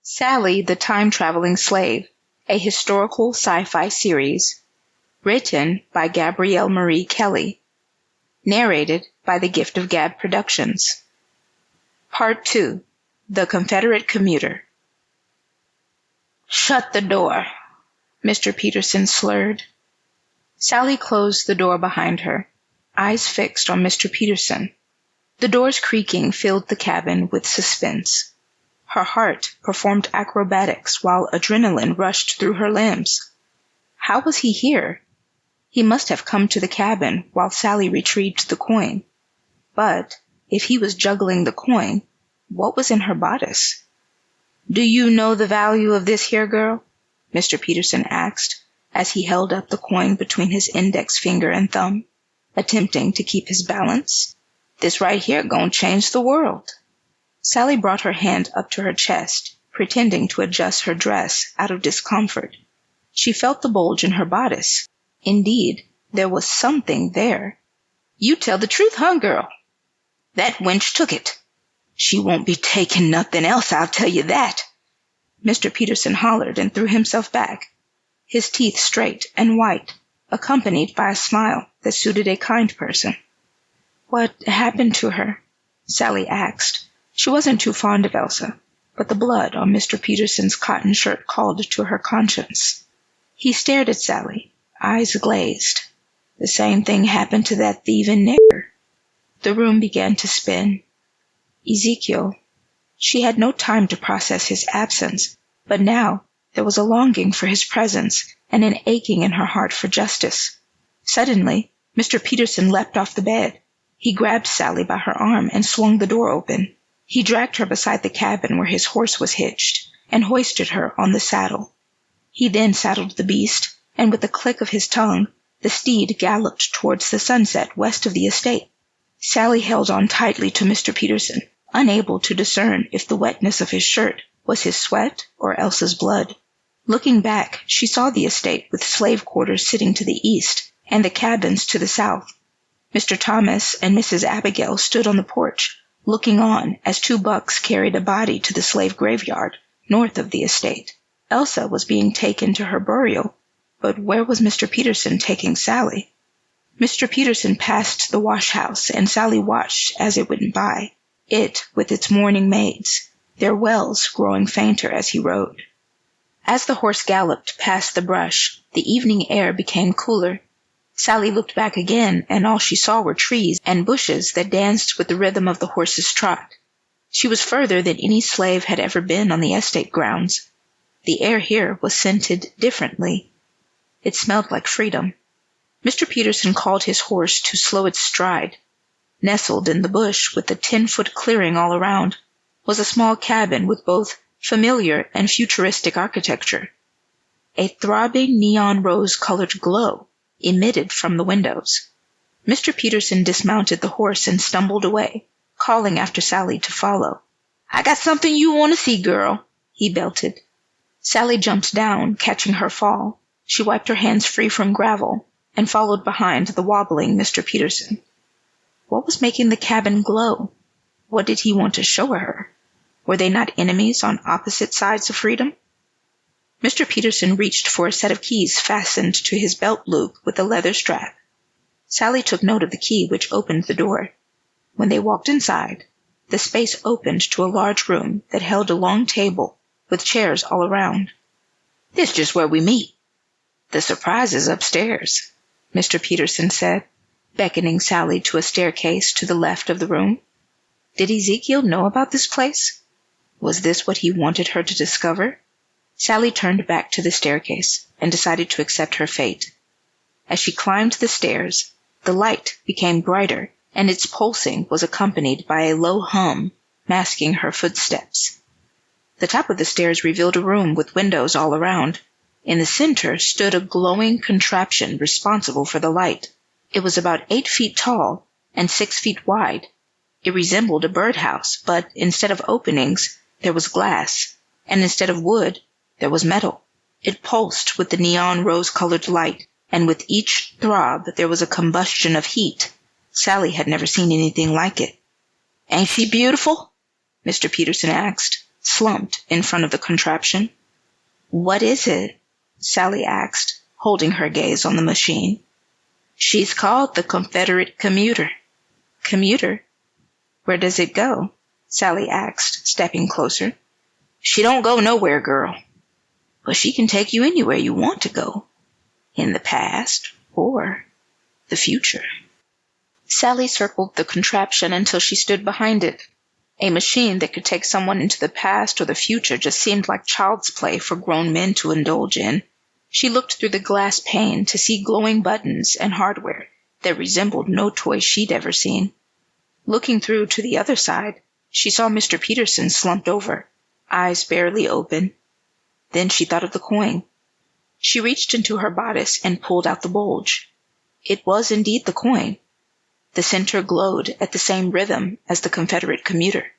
Sally the Time-Traveling Slave, a historical sci-fi series. Written by Gabrielle Marie Kelly. Narrated by The Gift of Gab Productions. Part 2. The Confederate Commuter. "Shut the door," Mr. Peterson slurred. Sally closed the door behind her, eyes fixed on Mr. Peterson. The door's creaking filled the cabin with suspense. Her heart performed acrobatics while adrenaline rushed through her limbs. How was he here? He must have come to the cabin while Sally retrieved the coin. But if he was juggling the coin, what was in her bodice? "Do you know the value of this here, girl?" Mr. Peterson asked, as he held up the coin between his index finger and thumb, attempting to keep his balance. "This right here gon' change the world." Sally brought her hand up to her chest, pretending to adjust her dress out of discomfort. She felt the bulge in her bodice. Indeed, there was something there. "You tell the truth, huh, girl? That wench took it. She won't be taking nothing else, I'll tell you that." Mr. Peterson hollered and threw himself back, his teeth straight and white, accompanied by a smile that suited a kind person. "What happened to her?" Sally asked. She wasn't too fond of Elsa, but the blood on Mr. Peterson's cotton shirt called to her conscience. He stared at Sally, eyes glazed. "The same thing happened to that thieving nigger." The room began to spin. Ezekiel. She had no time to process his absence, but now there was a longing for his presence and an aching in her heart for justice. Suddenly, Mr. Peterson leapt off the bed. He grabbed Sally by her arm and swung the door open. He dragged her beside the cabin where his horse was hitched and hoisted her on the saddle. He then saddled the beast, and with a click of his tongue, the steed galloped towards the sunset west of the estate. Sally held on tightly to Mr. Peterson, unable to discern if the wetness of his shirt was his sweat or Elsa's blood. Looking back, she saw the estate with slave quarters sitting to the east and the cabins to the south. Mr. Thomas and Mrs. Abigail stood on the porch, looking on as two bucks carried a body to the slave graveyard north of the estate. Elsa was being taken to her burial, but where was Mr. Peterson taking Sally? Mr. Peterson passed the wash house, and Sally watched as it went by, it with its mourning maids, their wells growing fainter as he rode. As the horse galloped past the brush, the evening air became cooler. Sally looked back again, and all she saw were trees and bushes that danced with the rhythm of the horse's trot. She was further than any slave had ever been on the estate grounds. The air here was scented differently. It smelled like freedom. Mr. Peterson called his horse to slow its stride. Nestled in the bush with a 10-foot clearing all around was a small cabin with both familiar and futuristic architecture. A throbbing neon rose-colored glow emitted from the windows. Mr. Peterson dismounted the horse and stumbled away, calling after Sally to follow. "I got something you want to see, girl," he belted. Sally jumped down, catching her fall. She wiped her hands free from gravel and followed behind the wobbling Mr. Peterson. What was making the cabin glow? What did he want to show her? Were they not enemies on opposite sides of freedom? Mr. Peterson reached for a set of keys fastened to his belt loop with a leather strap. Sally took note of the key which opened the door. When they walked inside, the space opened to a large room that held a long table with chairs all around. "This just where we meet. The surprise is upstairs," Mr. Peterson said, beckoning Sally to a staircase to the left of the room. Did Ezekiel know about this place? Was this what he wanted her to discover? Sally turned back to the staircase and decided to accept her fate. As she climbed the stairs, the light became brighter, and its pulsing was accompanied by a low hum, masking her footsteps. The top of the stairs revealed a room with windows all around. In the center stood a glowing contraption responsible for the light. It was about 8 feet tall and 6 feet wide. It resembled a birdhouse, but instead of openings, there was glass, and instead of wood, there was metal. It pulsed with the neon rose-colored light, and with each throb there was a combustion of heat. Sally had never seen anything like it. "Ain't she beautiful?" Mr. Peterson asked, slumped in front of the contraption. "What is it?" Sally asked, holding her gaze on the machine. "She's called the Confederate Commuter." "Commuter? Where does it go?" Sally asked, stepping closer. "She don't go nowhere, girl. But she can take you anywhere you want to go. In the past or the future." Sally circled the contraption until she stood behind it. A machine that could take someone into the past or the future just seemed like child's play for grown men to indulge in. She looked through the glass pane to see glowing buttons and hardware that resembled no toy she'd ever seen. Looking through to the other side, she saw Mr. Peterson slumped over, eyes barely open. Then she thought of the coin. She reached into her bodice and pulled out the bulge. It was indeed the coin. The center glowed at the same rhythm as the Confederate Commuter.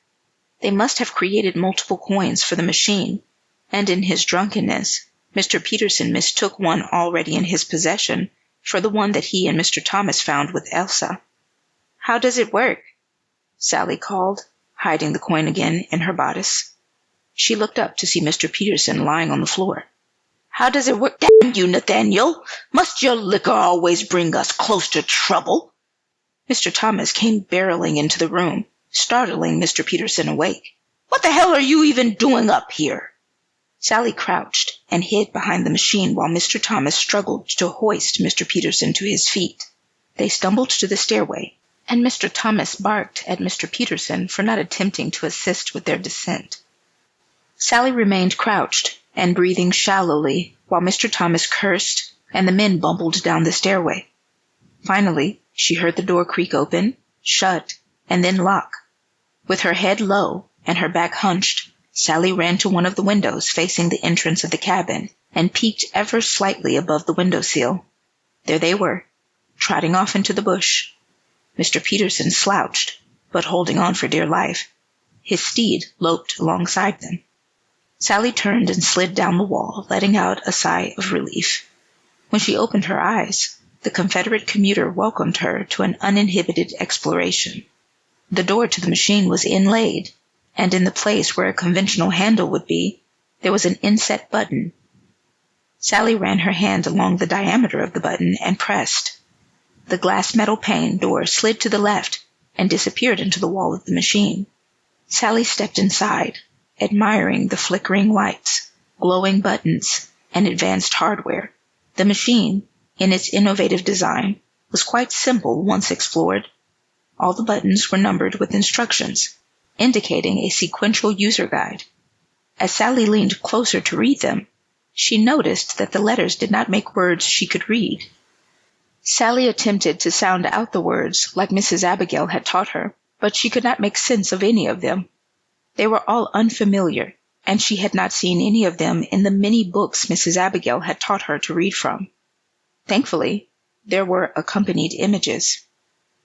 They must have created multiple coins for the machine, and in his drunkenness, Mr. Peterson mistook one already in his possession for the one that he and Mr. Thomas found with Elsa. "How does it work?" Sally called, hiding the coin again in her bodice. She looked up to see Mr. Peterson lying on the floor. "How does it work? Damn you, Nathaniel! Must your liquor always bring us close to trouble?" Mr. Thomas came barreling into the room, startling Mr. Peterson awake. "What the hell are you even doing up here?" Sally crouched and hid behind the machine while Mr. Thomas struggled to hoist Mr. Peterson to his feet. They stumbled to the stairway, and Mr. Thomas barked at Mr. Peterson for not attempting to assist with their descent. Sally remained crouched and breathing shallowly while Mr. Thomas cursed and the men bumbled down the stairway. Finally, she heard the door creak open, shut, and then lock. With her head low and her back hunched, Sally ran to one of the windows facing the entrance of the cabin and peeked ever slightly above the windowsill. There they were, trotting off into the bush. Mr. Peterson slouched, but holding on for dear life. His steed loped alongside them. Sally turned and slid down the wall, letting out a sigh of relief. When she opened her eyes, the Confederate Commuter welcomed her to an uninhibited exploration. The door to the machine was inlaid, and in the place where a conventional handle would be, there was an inset button. Sally ran her hand along the diameter of the button and pressed. The glass metal pane door slid to the left and disappeared into the wall of the machine. Sally stepped inside, admiring the flickering lights, glowing buttons, and advanced hardware. The machine, in its innovative design, was quite simple once explored. All the buttons were numbered with instructions, indicating a sequential user guide. As Sally leaned closer to read them, she noticed that the letters did not make words she could read. Sally attempted to sound out the words like Mrs. Abigail had taught her, but she could not make sense of any of them. They were all unfamiliar, and she had not seen any of them in the many books Mrs. Abigail had taught her to read from. Thankfully, there were accompanied images.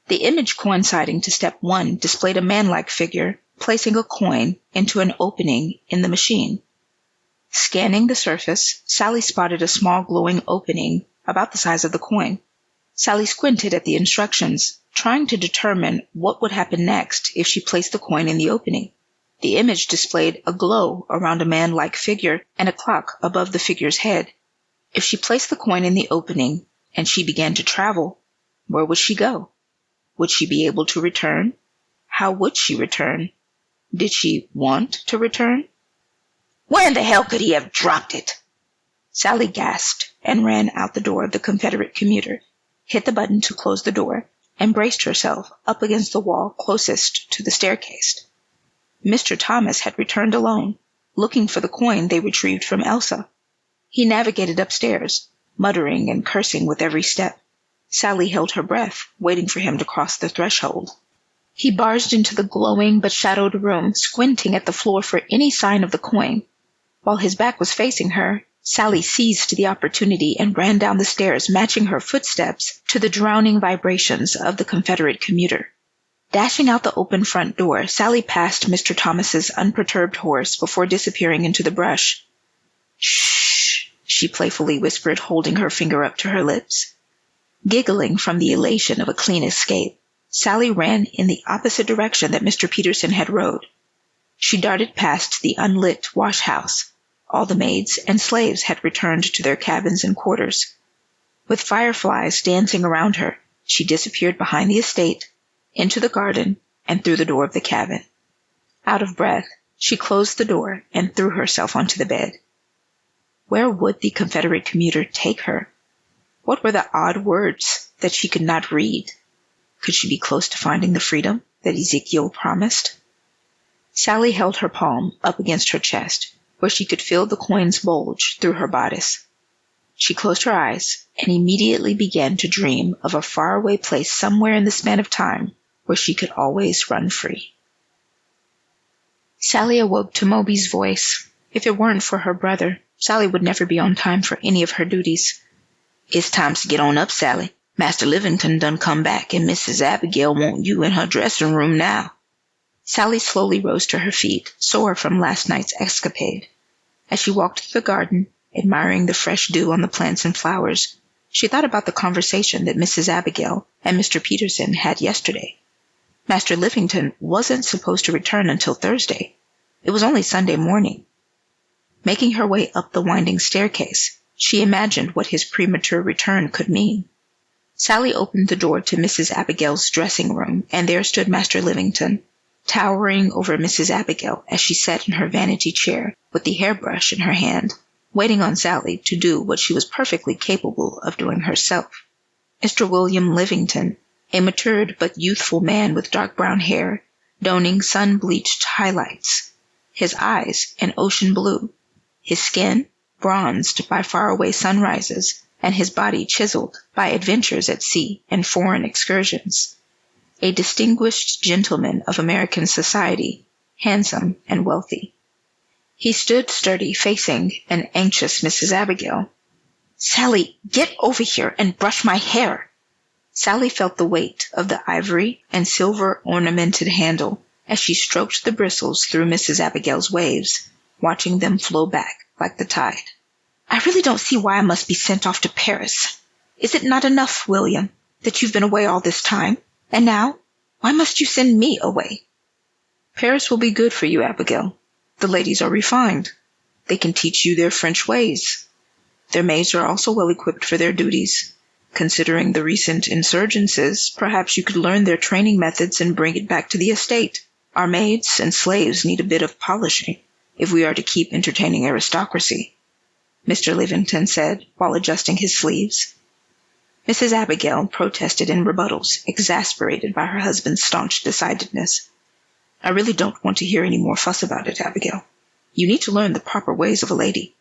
The image coinciding to step 1 displayed a man-like figure placing a coin into an opening in the machine. Scanning the surface, Sally spotted a small glowing opening about the size of the coin. Sally squinted at the instructions, trying to determine what would happen next if she placed the coin in the opening. The image displayed a glow around a man-like figure and a clock above the figure's head. If she placed the coin in the opening and she began to travel, where would she go? Would she be able to return? How would she return? Did she want to return? Where in the hell could he have dropped it? Sally gasped and ran out the door of the Confederate Commuter, hit the button to close the door, and braced herself up against the wall closest to the staircase. Mr. Thomas had returned alone, looking for the coin they retrieved from Elsa. He navigated upstairs, muttering and cursing with every step. Sally held her breath, waiting for him to cross the threshold. He barged into the glowing but shadowed room, squinting at the floor for any sign of the coin. While his back was facing her, Sally seized the opportunity and ran down the stairs, matching her footsteps to the drowning vibrations of the Confederate Commuter. Dashing out the open front door, Sally passed Mr. Thomas's unperturbed horse before disappearing into the brush. "Shh," she playfully whispered, holding her finger up to her lips. Giggling from the elation of a clean escape, Sally ran in the opposite direction that Mr. Peterson had rode. She darted past the unlit wash-house. All the maids and slaves had returned to their cabins and quarters. With fireflies dancing around her, she disappeared behind the estate, into the garden, and through the door of the cabin. Out of breath, she closed the door and threw herself onto the bed. Where would the Confederate commuter take her? What were the odd words that she could not read? Could she be close to finding the freedom that Ezekiel promised? Sally held her palm up against her chest, where she could feel the coins bulge through her bodice. She closed her eyes and immediately began to dream of a faraway place somewhere in the span of time where she could always run free. Sally awoke to Moby's voice. If it weren't for her brother, Sally would never be on time for any of her duties. "It's time to get on up, Sally. Master Livington done come back, and Mrs. Abigail want you in her dressing room now." Sally slowly rose to her feet, sore from last night's escapade. As she walked through the garden, admiring the fresh dew on the plants and flowers, she thought about the conversation that Mrs. Abigail and Mr. Peterson had yesterday. Master Livington wasn't supposed to return until Thursday. It was only Sunday morning. Making her way up the winding staircase, she imagined what his premature return could mean. Sally opened the door to Mrs. Abigail's dressing room, and there stood Master Livington, towering over Mrs. Abigail as she sat in her vanity chair with the hairbrush in her hand, waiting on Sally to do what she was perfectly capable of doing herself. Mr. William Livington, a matured but youthful man with dark brown hair, donning sun-bleached highlights, his eyes an ocean blue, his skin bronzed by faraway sunrises, and his body chiseled by adventures at sea and foreign excursions. A distinguished gentleman of American society, handsome and wealthy. He stood sturdy, facing an anxious Mrs. Abigail. "Sally, get over here and brush my hair." Sally felt the weight of the ivory and silver ornamented handle as she stroked the bristles through Mrs. Abigail's waves, watching them flow back like the tide. "I really don't see why I must be sent off to Paris. Is it not enough, William, that you've been away all this time? And now, why must you send me away?" "Paris will be good for you, Abigail. The ladies are refined. They can teach you their French ways. Their maids are also well equipped for their duties. Considering the recent insurgences, perhaps you could learn their training methods and bring it back to the estate. Our maids and slaves need a bit of polishing, if we are to keep entertaining aristocracy," Mr. Livington said while adjusting his sleeves. Mrs. Abigail protested in rebuttals, exasperated by her husband's staunch decidedness. "I really don't want to hear any more fuss about it, Abigail. You need to learn the proper ways of a lady.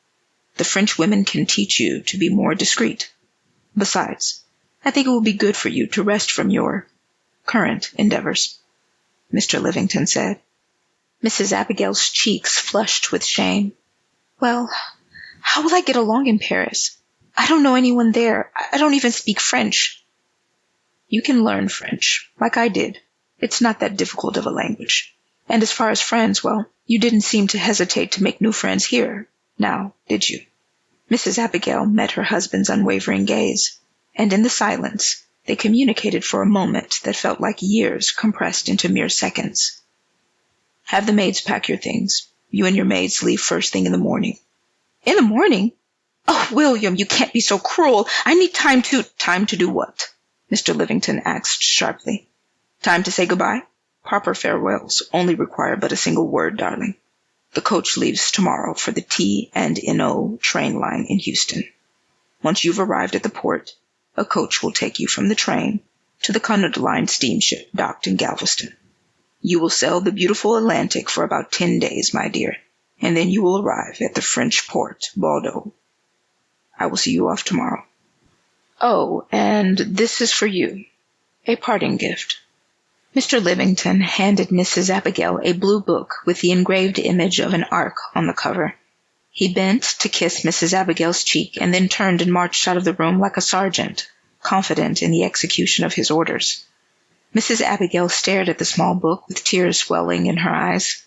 The French women can teach you to be more discreet. Besides, I think it will be good for you to rest from your current endeavors," Mr. Livington said. Mrs. Abigail's cheeks flushed with shame. "Well, how will I get along in Paris? I don't know anyone there. I don't even speak French." "You can learn French, like I did. It's not that difficult of a language. And as far as friends, well, you didn't seem to hesitate to make new friends here, now, did you?" Mrs. Abigail met her husband's unwavering gaze, and in the silence, they communicated for a moment that felt like years compressed into mere seconds. "Have the maids pack your things. You and your maids leave first thing in the morning." "In the morning? Oh, William, you can't be so cruel. I need time to—" "Time to do what?" Mr. Livington asked sharply. "Time to say goodbye? Proper farewells only require but a single word, darling. The coach leaves tomorrow for the T&N.O. train line in Houston. Once you've arrived at the port, a coach will take you from the train to the Commuter line steamship docked in Galveston. You will sail the beautiful Atlantic for about 10 days, my dear, and then you will arrive at the French port, Bordeaux. I will see you off tomorrow. Oh, and this is for you, a parting gift." Mr. Livington handed Mrs. Abigail a blue book with the engraved image of an ark on the cover. He bent to kiss Mrs. Abigail's cheek and then turned and marched out of the room like a sergeant, confident in the execution of his orders. Mrs. Abigail stared at the small book with tears welling in her eyes.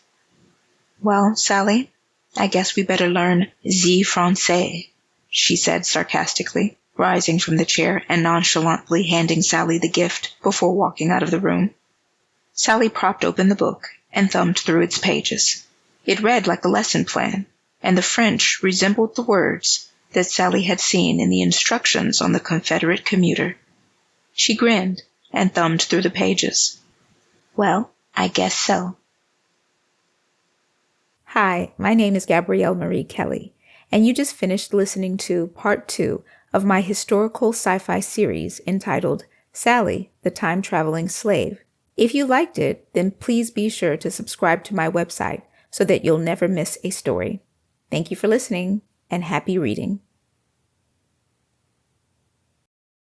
"Well, Sally, I guess we better learn the Français," she said sarcastically, rising from the chair and nonchalantly handing Sally the gift before walking out of the room. Sally propped open the book and thumbed through its pages. It read like a lesson plan, and the French resembled the words that Sally had seen in the instructions on the Confederate Commuter. She grinned and thumbed through the pages. Well, I guess so. Hi, my name is Gabrielle Marie Kelly, and you just finished listening to Part 2 of my historical sci-fi series entitled Sally, the Time-Traveling Slave. If you liked it, then please be sure to subscribe to my website so that you'll never miss a story. Thank you for listening, and happy reading.